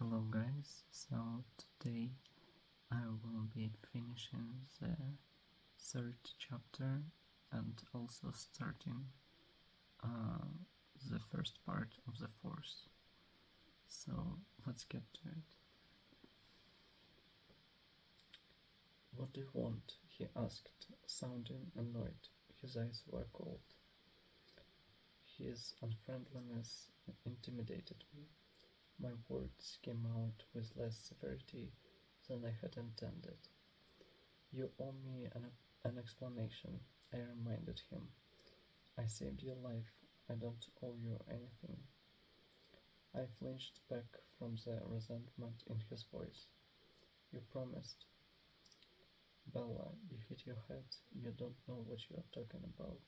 Hello guys, so today I will be finishing the third chapter and also starting the first part of the fourth. So let's get to it. What do you want? He asked, sounding annoyed. His eyes were cold. His unfriendliness intimidated me. My words came out with less severity than I had intended. You owe me an explanation, I reminded him. I saved your life. I don't owe you anything. I flinched back from the resentment in his voice. You promised. Bella, you hit your head. You don't know what you are talking about.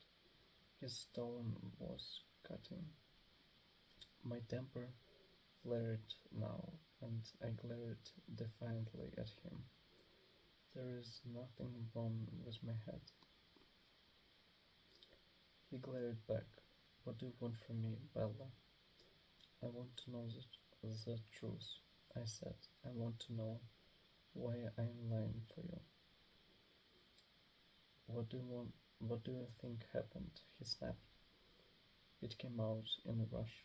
His tone was cutting. My temper flared now, and I glared defiantly at him. There is nothing wrong with my head. He glared back. What do you want from me, Bella? I want to know the truth, I said. I want to know why I'm lying for you. What do you think happened? He snapped. It came out in a rush.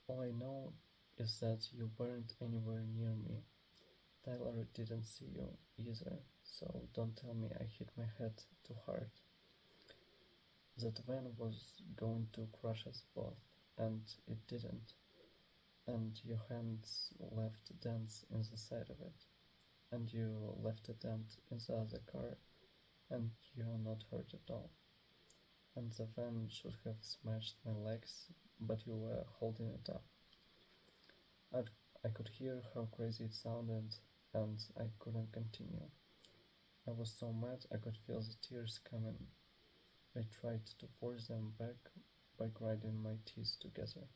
All I know is that you weren't anywhere near me. Tyler didn't see you either, so don't tell me I hit my head too hard. That van was going to crush us both, and it didn't. And your hands left dents in the side of it. And you left a dent in the other car, and you're not hurt at all. And the van should have smashed my legs, but you were holding it up. I could hear how crazy it sounded, and I couldn't continue. I was so mad I could feel the tears coming. I tried to force them back by grinding my teeth together.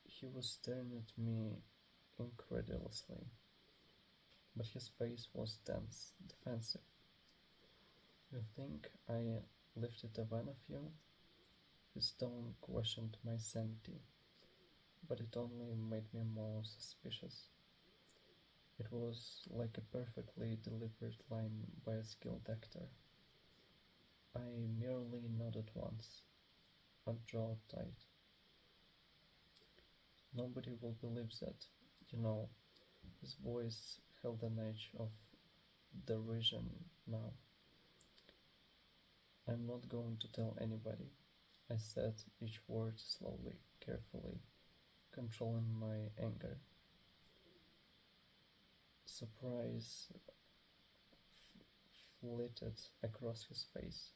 He was staring at me incredulously, but his face was tense, defensive. You think I lifted a van of you? His tone questioned my sanity, but it only made me more suspicious. It was like a perfectly delivered line by a skilled actor. I merely nodded once, my jaw tight. Nobody will believe that, you know. His voice held an edge of derision now. I'm not going to tell anybody, I said each word slowly, carefully, controlling my anger. Surprise flitted across his face.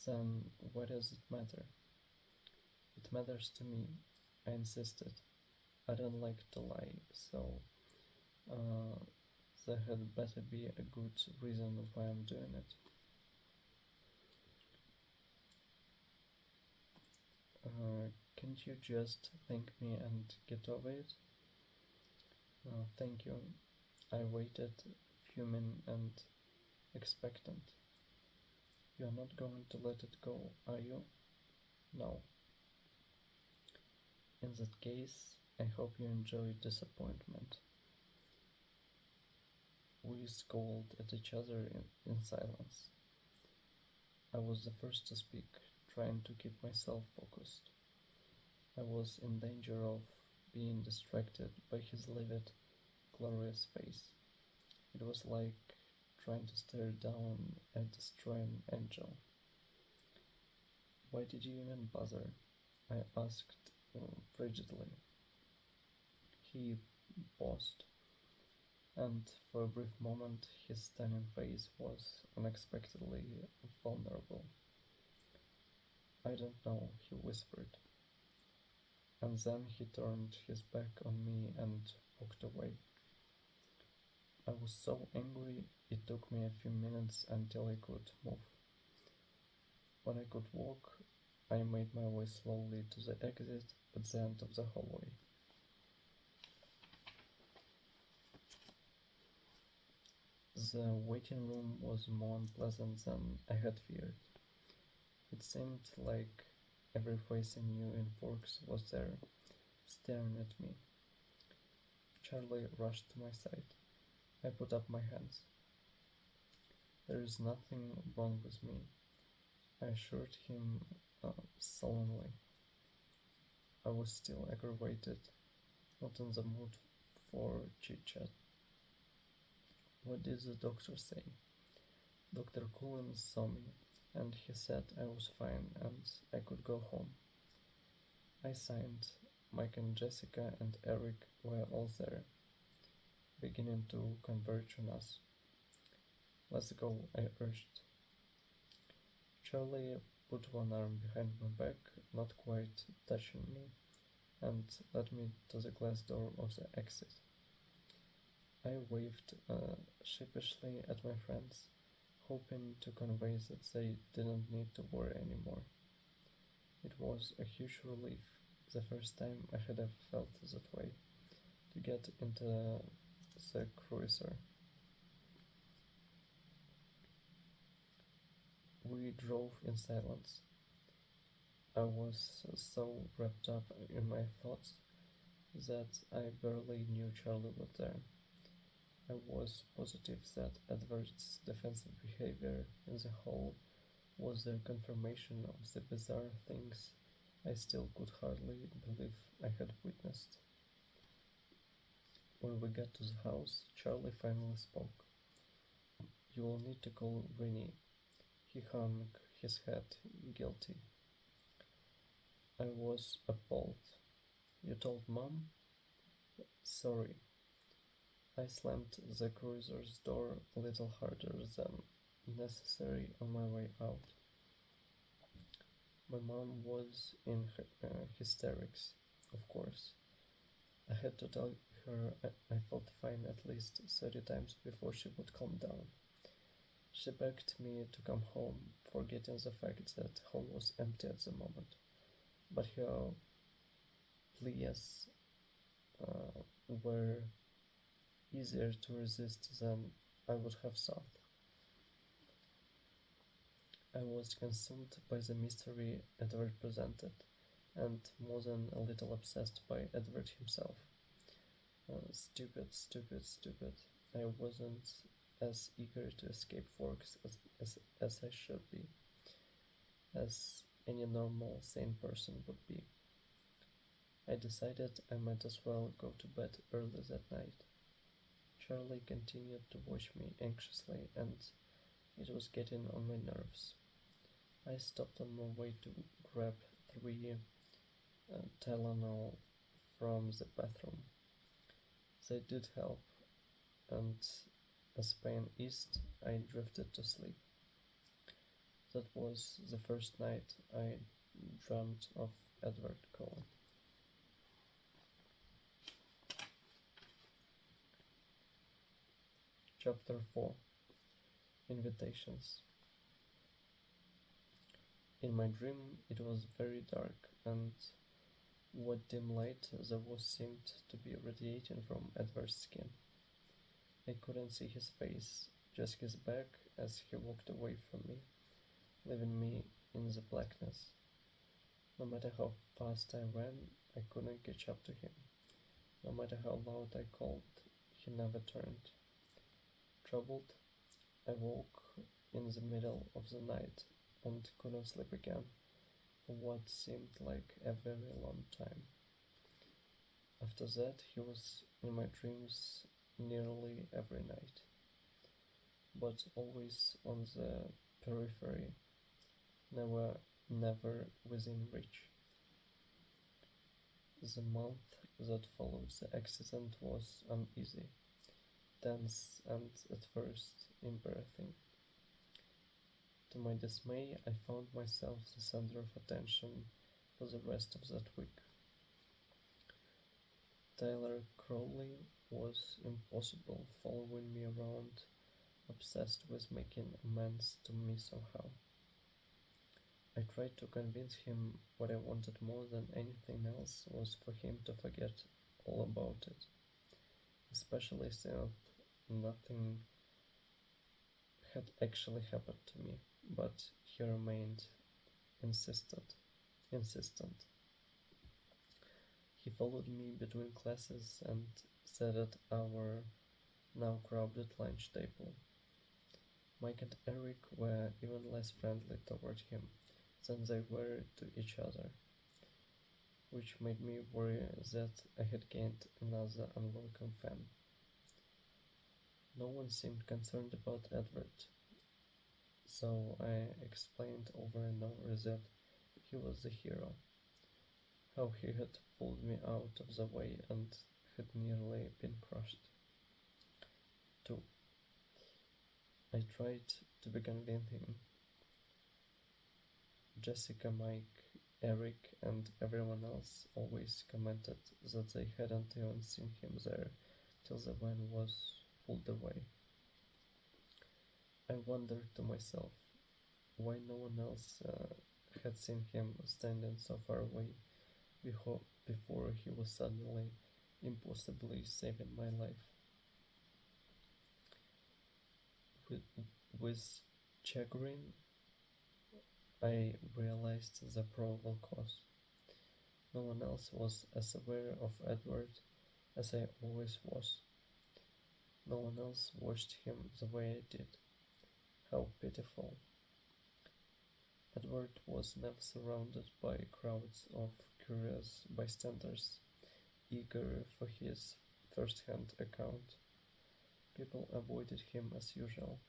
Then why does it matter? It matters to me, I insisted. I don't like to lie, so there had better be a good reason why I'm doing it. Can't you just thank me and get over it? Thank you. I waited, fuming and expectant. You're not going to let it go, are you? No. In that case, I hope you enjoy disappointment. We scowled at each other in silence. I was the first to speak, trying to keep myself focused. I was in danger of being distracted by his livid, glorious face. It was like trying to stare down a destroying angel. Why did you even bother? I asked frigidly. He paused, and for a brief moment his stunning face was unexpectedly vulnerable. I don't know, he whispered. And then he turned his back on me and walked away. I was so angry it took me a few minutes until I could move. When I could walk, I made my way slowly to the exit at the end of the hallway. The waiting room was more unpleasant than I had feared. It seemed like Every face I knew in Forks was there, staring at me. Charlie rushed to my side. I put up my hands. There is nothing wrong with me, I assured him sullenly. I was still aggravated, not in the mood for chit-chat. What did the doctor say? Dr. Cullen saw me, and he said I was fine and I could go home. I signed. Mike and Jessica and Eric were all there, beginning to converge on us. Let's go, I urged. Charlie put one arm behind my back, not quite touching me, and led me to the glass door of the exit. I waved sheepishly at my friends, hoping to convey that they didn't need to worry anymore. It was a huge relief, the first time I had ever felt that way, to get into the cruiser. We drove in silence. I was so wrapped up in my thoughts that I barely knew Charlie was there. I was positive that Edward's defensive behavior in the hall was the confirmation of the bizarre things I still could hardly believe I had witnessed. When we got to the house, Charlie finally spoke. You will need to call Rennie. He hung his head, guilty. I was appalled. You told Mom? Sorry. I slammed the cruiser's door a little harder than necessary on my way out. My mom was in hysterics, of course. I had to tell her I felt fine at least 30 times before she would calm down. She begged me to come home, forgetting the fact that home was empty at the moment. But her pleas were easier to resist than I would have thought. I was consumed by the mystery Edward presented, and more than a little obsessed by Edward himself. Stupid. I wasn't as eager to escape Forks as I should be, as any normal, sane person would be. I decided I might as well go to bed early that night. Charlie continued to watch me anxiously, and it was getting on my nerves. I stopped on my way to grab 3 Tylenol from the bathroom. They did help, and as pain eased, I drifted to sleep. That was the first night I dreamt of Edward Cullen. Chapter 4. Invitations. In my dream it was very dark, and what dim light there was seemed to be radiating from Edward's skin. I couldn't see his face, just his back as he walked away from me, leaving me in the blackness. No matter how fast I ran, I couldn't catch up to him. No matter how loud I called, he never turned. Troubled, I woke in the middle of the night and couldn't sleep again for what seemed like a very long time. After that, he was in my dreams nearly every night, but always on the periphery, never within reach. The month that followed the accident was uneasy, tense, and at first embarrassing. To my dismay, I found myself the center of attention for the rest of that week. Tyler Crowley was impossible, following me around, obsessed with making amends to me somehow. I tried to convince him what I wanted more than anything else was for him to forget all about it, especially since nothing had actually happened to me, but he remained insistent. insistent. He followed me between classes and sat at our now crowded lunch table. Mike and Eric were even less friendly toward him than they were to each other, which made me worry that I had gained another unwelcome fan. No one seemed concerned about Edward, so I explained over and over that he was the hero, how he had pulled me out of the way and had nearly been crushed. 2. I tried to be convincing. Jessica, Mike, Eric, and everyone else always commented that they hadn't even seen him there till the van was pulled away. I wondered to myself why no one else had seen him standing so far away before he was suddenly, impossibly saving my life. With, with chagrin, I realized the probable cause. No one else was as aware of Edward as I always was. No one else watched him the way I did. How pitiful. Edward was never surrounded by crowds of curious bystanders, eager for his first-hand account. People avoided him as usual.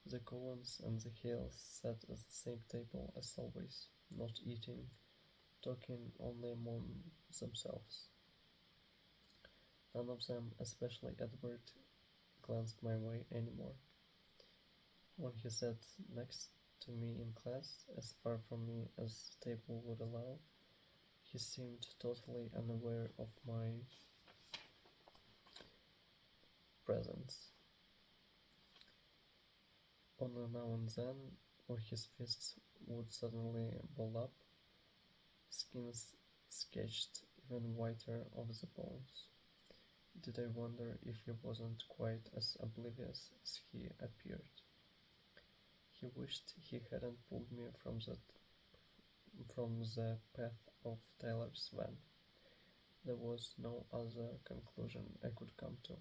The Collins and the Hales sat at the same table as always, not eating, talking only among themselves. None of them, especially Edward, glanced my way anymore. When he sat next to me in class, as far from me as the table would allow, he seemed totally unaware of my presence. Only now and then, when his fists would suddenly ball up, skins sketched even whiter of the bones, did I wonder if he wasn't quite as oblivious as he appeared. He wished he hadn't pulled me from the path of Tyler's van. There was no other conclusion I could come to.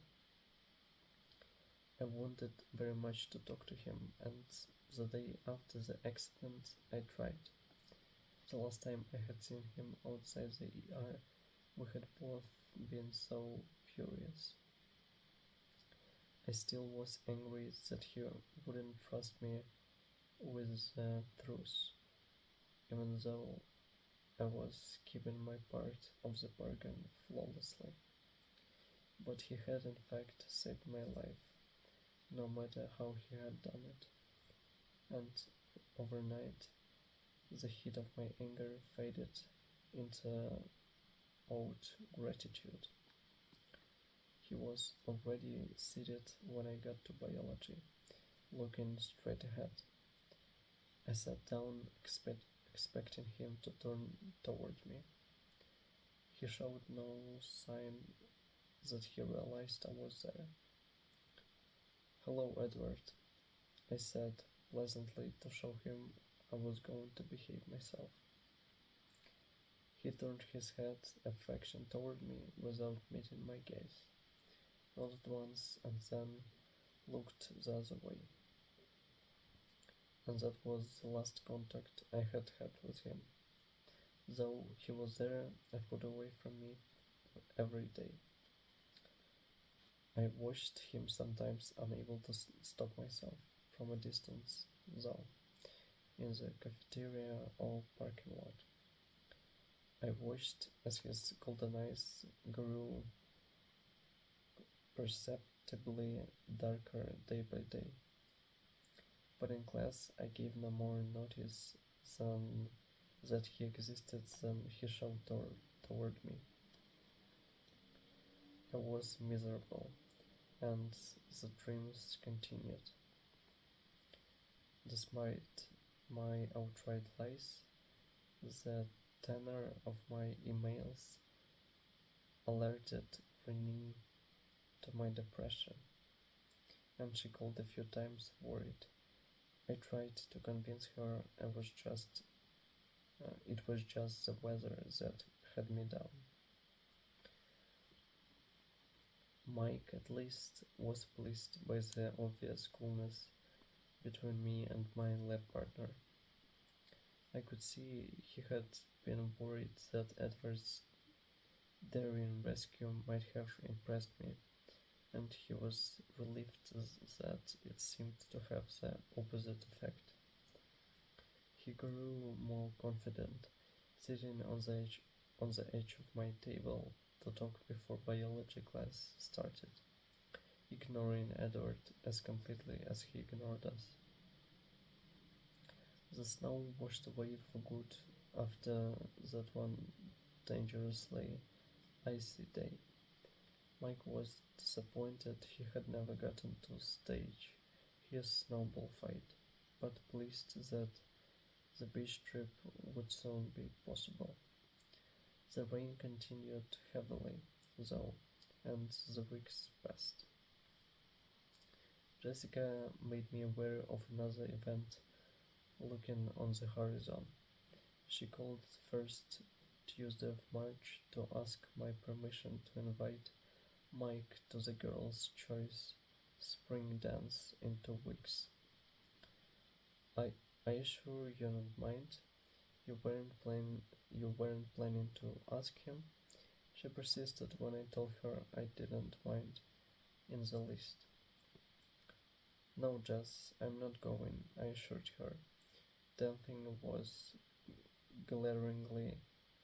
I wanted very much to talk to him, and the day after the accident I tried. The last time I had seen him outside the ER, we had both been so furious. I still was angry that he wouldn't trust me with the truth, even though I was keeping my part of the bargain flawlessly. But he had in fact saved my life, no matter how he had done it, and overnight the heat of my anger faded into old gratitude. He was already seated when I got to biology, looking straight ahead. I sat down, expecting him to turn toward me. He showed no sign that he realized I was there. "Hello, Edward," I said pleasantly to show him I was going to behave myself. He turned his head affection toward me without meeting my gaze, nodded once and then looked the other way. And that was the last contact I had had with him, though he was there a foot away from me every day. I watched him sometimes, unable to stop myself, from a distance, though, in the cafeteria or parking lot. I watched as his golden eyes grew perceptibly darker day by day. But in class I gave no more notice than that he existed than he showed toward me. I was miserable, and the dreams continued. Despite my outright lies, the tenor of my emails alerted Renee to my depression, and she called a few times worried. I tried to convince her I was just It was just the weather that had me down. Mike, at least, was pleased by the obvious coolness between me and my lab partner. I could see he had been worried that Edward's daring rescue might have impressed me, and he was relieved that it seemed to have the opposite effect. He grew more confident, sitting on the edge of my table to talk before biology class started, ignoring Edward as completely as he ignored us. The snow washed away for good after that one dangerously icy day. Mike was disappointed he had never gotten to stage his snowball fight, but pleased that the beach trip would soon be possible. The rain continued heavily, though, and the weeks passed. Jessica made me aware of another event looking on the horizon. She called the first Tuesday of March to ask my permission to invite Mike to the Girls' Choice spring dance in 2 weeks. I are you sure you don't mind? You weren't planning to ask him? She persisted when I told her I didn't mind in the least. No, Jess, I'm not going, I assured her. Dancing was glaringly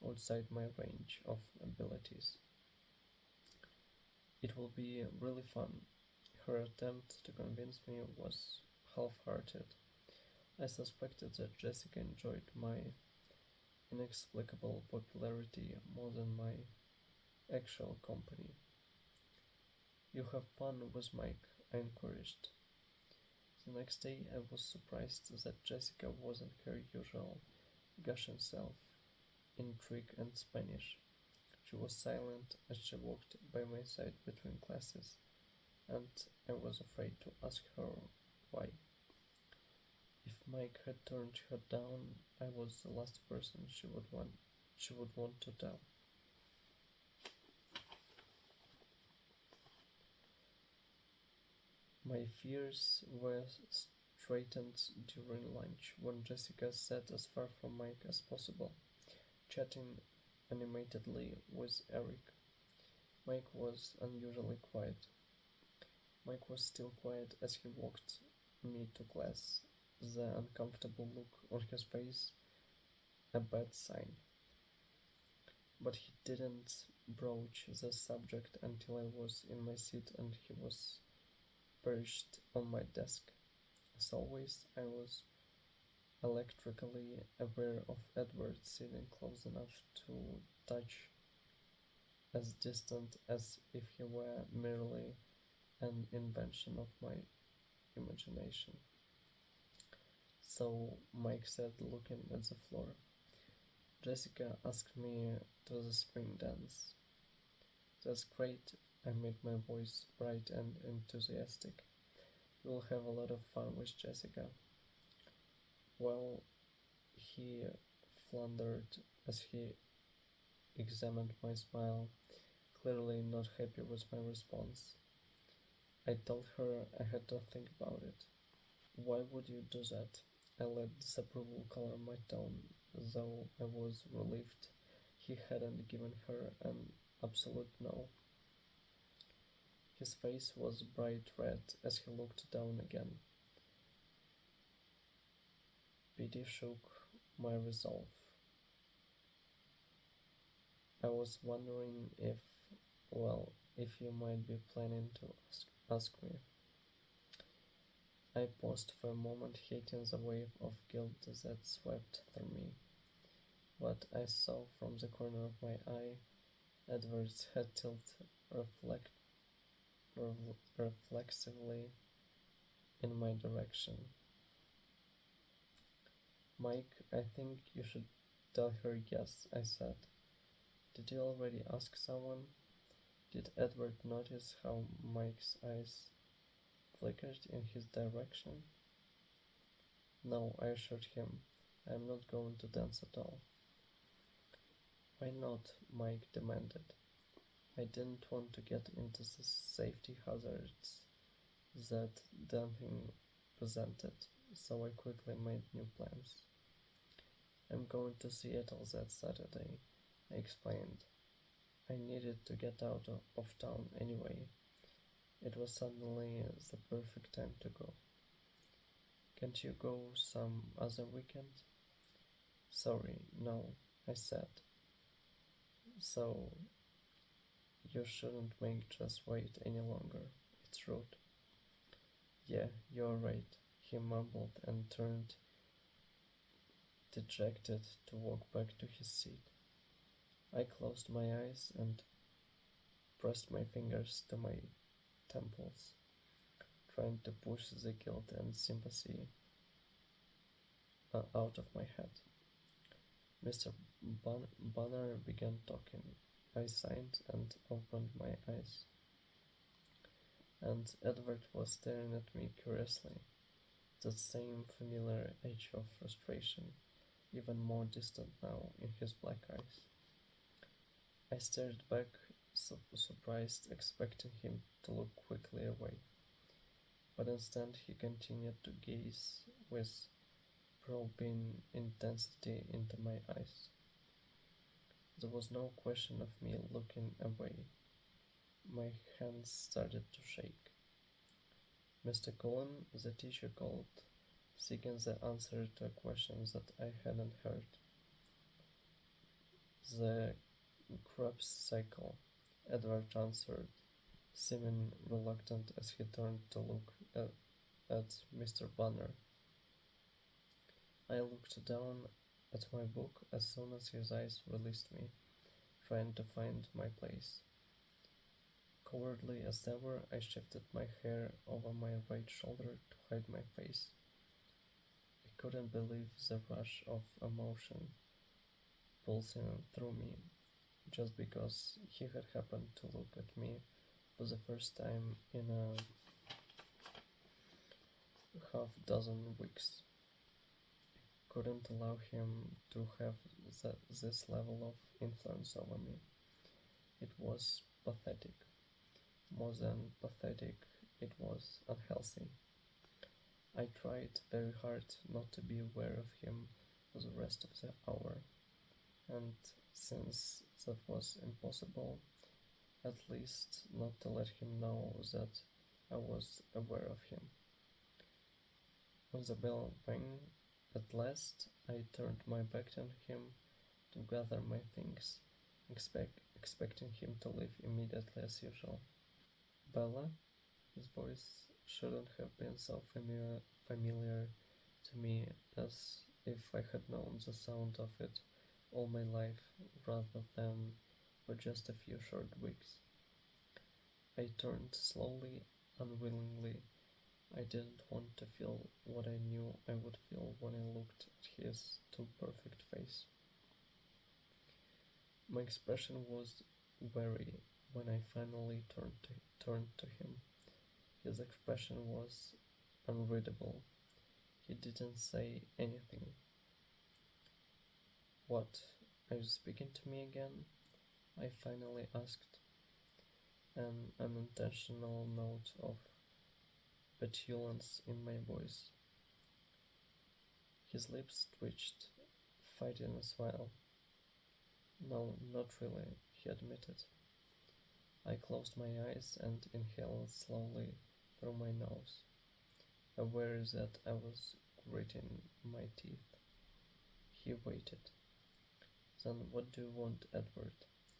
outside my range of abilities. It will be really fun. Her attempt to convince me was half-hearted. I suspected that Jessica enjoyed my inexplicable popularity more than my actual company. You have fun with Mike, I encouraged. The next day I was surprised that Jessica wasn't her usual gushing self in Greek and Spanish. She was silent as she walked by my side between classes, and I was afraid to ask her why. If Mike had turned her down, I was the last person she would want to tell. My fears were straightened during lunch when Jessica sat as far from Mike as possible, chatting animatedly with Eric. Mike was unusually quiet. Mike was still quiet as he walked me to class, the uncomfortable look on his face a bad sign. But he didn't broach the subject until I was in my seat and he was perched on my desk. As always, I was electrically aware of Edward sitting close enough to touch, as distant as if he were merely an invention of my imagination. So Mike said, looking at the floor, Jessica asked me to the spring dance. That's great, I made my voice bright and enthusiastic. You'll have a lot of fun with Jessica. Well, he floundered as he examined my smile, clearly not happy with my response. I told her I had to think about it. Why would you do that? I let disapproval color my tone, though I was relieved he hadn't given her an absolute no. His face was bright red as he looked down again. Pity shook my resolve. I was wondering if you might be planning to ask me. I paused for a moment, hating the wave of guilt that swept through me. But I saw from the corner of my eye Edward's head tilt reflexively in my direction. Mike, I think you should tell her yes, I said. Did you already ask someone? Did Edward notice how Mike's eyes flickered in his direction? No, I assured him. I'm not going to dance at all. Why not? Mike demanded. I didn't want to get into the safety hazards that dancing presented, so I quickly made new plans. I'm going to Seattle that Saturday, I explained. I needed to get out of town anyway. It was suddenly the perfect time to go. Can't you go some other weekend? Sorry, no, I said. So you shouldn't make Jess wait any longer. It's rude. Yeah, you're right, he mumbled and turned dejected to walk back to his seat. I closed my eyes and pressed my fingers to my temples, trying to push the guilt and sympathy out of my head. Mr. Banner began talking. I signed and opened my eyes, and Edward was staring at me curiously, that same familiar edge of frustration, even more distant now in his black eyes. I stared back, surprised, expecting him to look quickly away, but instead he continued to gaze with probing intensity into my eyes. There was no question of me looking away. My hands started to shake. Mr. Cullen, the teacher called, seeking the answer to a question that I hadn't heard. The Krebs cycle, Edward answered, seeming reluctant as he turned to look at Mr. Banner. I looked down at my book as soon as his eyes released me, trying to find my place. Cowardly as ever, I shifted my hair over my right shoulder to hide my face. I couldn't believe the rush of emotion pulsing through me, just because he had happened to look at me for the first time in a half dozen weeks. Couldn't allow him to have this level of influence over me. It was pathetic. More than pathetic, it was unhealthy. I tried very hard not to be aware of him for the rest of the hour, and since that was impossible, at least not to let him know that I was aware of him. When the bell rang, at last, I turned my back on him to gather my things, expecting him to leave immediately as usual. Bella? His voice shouldn't have been so familiar to me, as if I had known the sound of it all my life rather than for just a few short weeks. I turned slowly, unwillingly. I didn't want to feel what I knew I would feel when I looked at his too perfect face. My expression was wary when I finally turned to him. His expression was unreadable. He didn't say anything. What, are you speaking to me again? I finally asked, an unintentional note of petulance in my voice. His lips twitched, fighting a smile. No, not really, he admitted. I closed my eyes and inhaled slowly through my nose, aware that I was gritting my teeth. He waited. Then what do you want, Edward?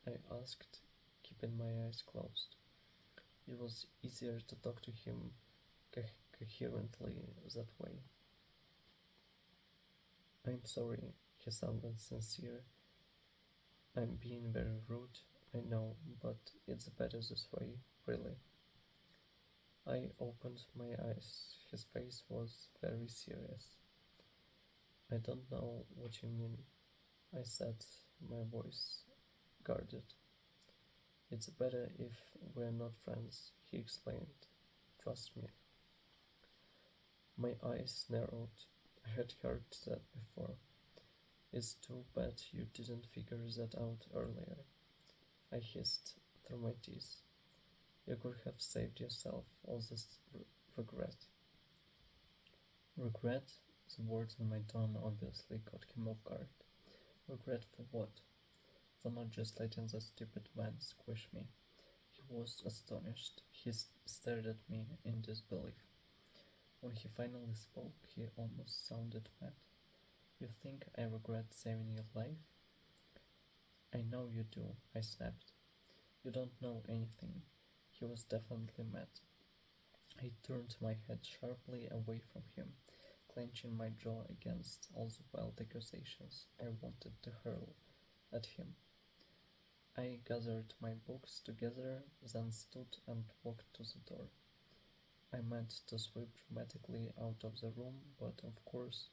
I asked, keeping my eyes closed. It was easier to talk to him coherently that way. I'm sorry, he sounded sincere. I'm being very rude, I know, but it's better this way, really. I opened my eyes. His face was very serious. I don't know what you mean, I said, my voice guarded. It's better if we're not friends, he explained. Trust me. My eyes narrowed. I had heard that before. It's too bad you didn't figure that out earlier, I hissed through my teeth. You could have saved yourself all this regret. Regret? The words in my tone obviously caught him off guard. Regret for what? For not just letting the stupid man squish me. He was astonished. He stared at me in disbelief. When he finally spoke, he almost sounded mad. You think I regret saving your life? I know you do, I snapped. You don't know anything. He was definitely mad. I turned my head sharply away from him, clenching my jaw against all the wild accusations I wanted to hurl at him. I gathered my books together, then stood and walked to the door. I meant to sweep dramatically out of the room, but of course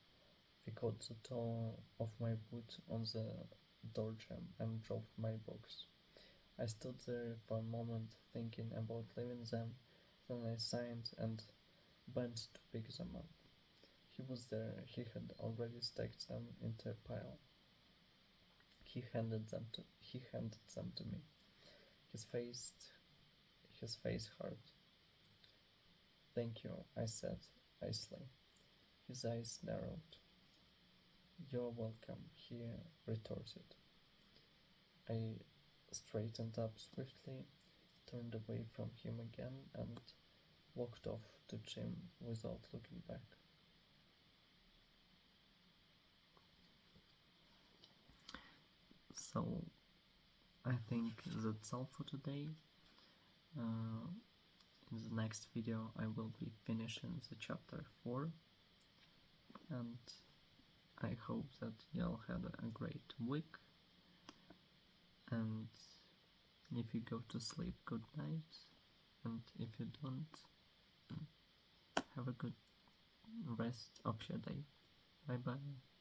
I caught the toe of my boot on the door jamb and dropped my books. I stood there for a moment thinking about leaving them, then I signed and bent to pick them up. He was there, he had already stacked them into a pile. He handed them to me. His face hard. Thank you, I said icily. His eyes narrowed. You're welcome, he retorted. I straightened up swiftly, turned away from him again, and walked off to gym without looking back. So, I think that's all for today. In the next video I will be finishing the chapter 4, and I hope that y'all had a great week, and if you go to sleep, good night, and if you don't, have a good rest of your day. Bye bye.